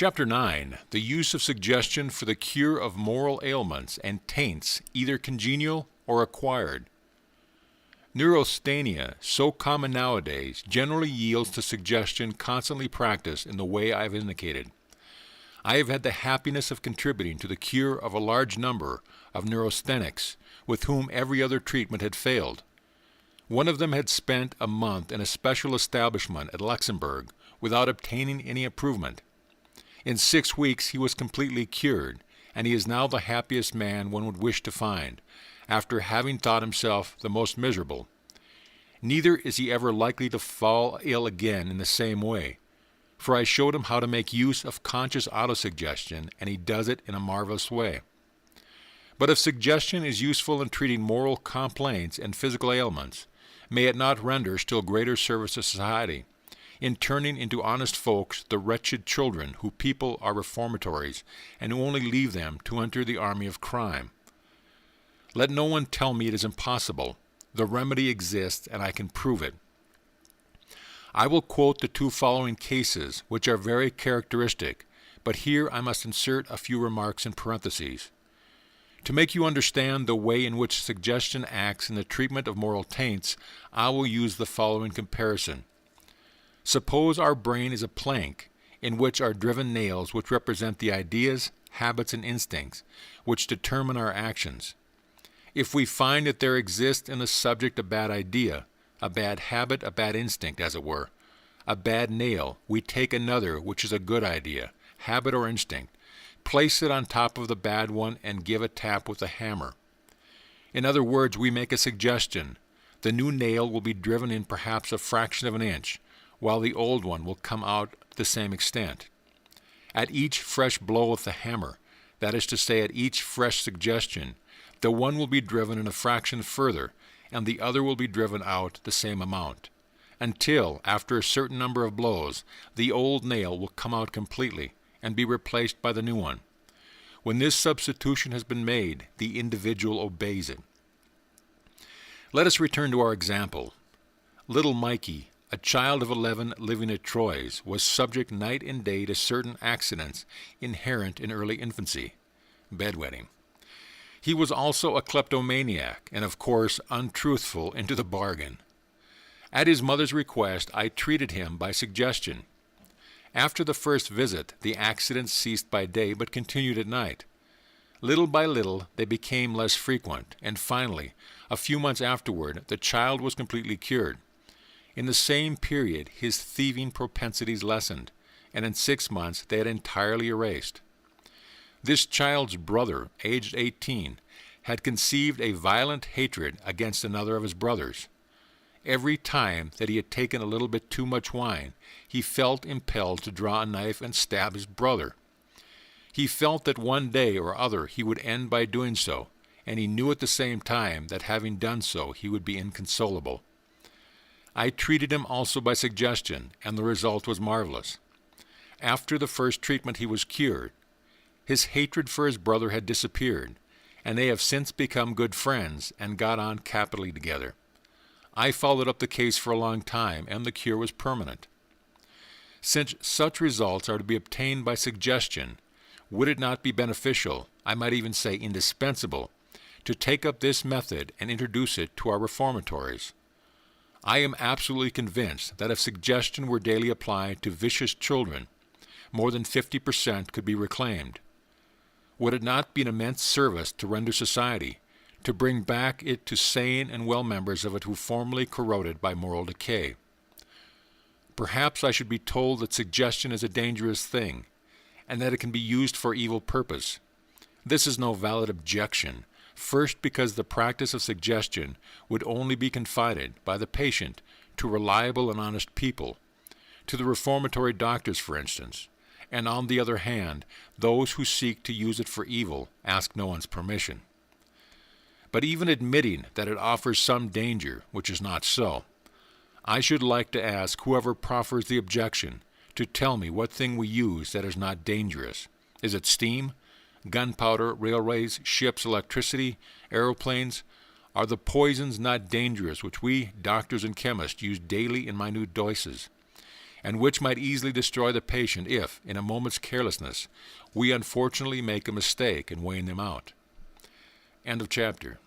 Chapter 9. The use of suggestion for the cure of moral ailments and taints, either congenial or acquired. Neurasthenia, so common nowadays, generally yields to suggestion constantly practiced in the way I have indicated. I have had the happiness of contributing to the cure of a large number of neurasthenics with whom every other treatment had failed. One of them had spent a month in a special establishment at Luxembourg without obtaining any improvement. In 6 weeks he was completely cured, and he is now the happiest man one would wish to find, after having thought himself the most miserable. Neither is he ever likely to fall ill again in the same way, for I showed him how to make use of conscious autosuggestion, and he does it in a marvelous way. But if suggestion is useful in treating moral complaints and physical ailments, may it not render still greater service to society, in turning into honest folks the wretched children who people our reformatories, and who only leave them to enter the army of crime? Let no one tell me it is impossible. The remedy exists, and I can prove it. I will quote the 2 following cases, which are very characteristic, but here I must insert a few remarks in parentheses. To make you understand the way in which suggestion acts in the treatment of moral taints, I will use the following comparison. Suppose our brain is a plank in which are driven nails which represent the ideas, habits, and instincts which determine our actions. If we find that there exists in the subject a bad idea, a bad habit, a bad instinct, as it were, a bad nail, we take another which is a good idea, habit, or instinct, place it on top of the bad one, and give a tap with a hammer. In other words, we make a suggestion. The new nail will be driven in perhaps a fraction of an inch, while the old one will come out the same extent. At each fresh blow with the hammer, that is to say, at each fresh suggestion, the one will be driven in a fraction further, and the other will be driven out the same amount, until, after a certain number of blows, the old nail will come out completely and be replaced by the new one. When this substitution has been made, the individual obeys it. Let us return to our example. Little Mikey, a child of 11 living at Troyes, was subject night and day to certain accidents inherent in early infancy, bedwetting. He was also a kleptomaniac, and of course untruthful into the bargain. At his mother's request, I treated him by suggestion. After the first visit, the accidents ceased by day but continued at night. Little by little, they became less frequent, and finally, a few months afterward, the child was completely cured. In the same period, his thieving propensities lessened, and in 6 months they had entirely erased. This child's brother, aged 18, had conceived a violent hatred against another of his brothers. Every time that he had taken a little bit too much wine, he felt impelled to draw a knife and stab his brother. He felt that one day or other he would end by doing so, and he knew at the same time that having done so he would be inconsolable. I treated him also by suggestion, and the result was marvelous. After the first treatment he was cured. His hatred for his brother had disappeared, and they have since become good friends and got on capitally together. I followed up the case for a long time, and the cure was permanent. Since such results are to be obtained by suggestion, would it not be beneficial, I might even say indispensable, to take up this method and introduce it to our reformatories? I am absolutely convinced that if suggestion were daily applied to vicious children, more than 50% could be reclaimed. Would it not be an immense service to render society, to bring back it to sane and well members of it who formerly corroded by moral decay? Perhaps I should be told that suggestion is a dangerous thing, and that it can be used for evil purpose. This is no valid objection, first because the practice of suggestion would only be confided by the patient to reliable and honest people, to the reformatory doctors, for instance, and on the other hand, those who seek to use it for evil ask no one's permission. But even admitting that it offers some danger, which is not so, I should like to ask whoever proffers the objection to tell me what thing we use that is not dangerous. Is it steam, gunpowder, railways, ships, electricity, aeroplanes? Are the poisons not dangerous which we, doctors and chemists, use daily in minute doses? and which might easily destroy the patient if, in a moment's carelessness, we unfortunately make a mistake in weighing them out. End of chapter.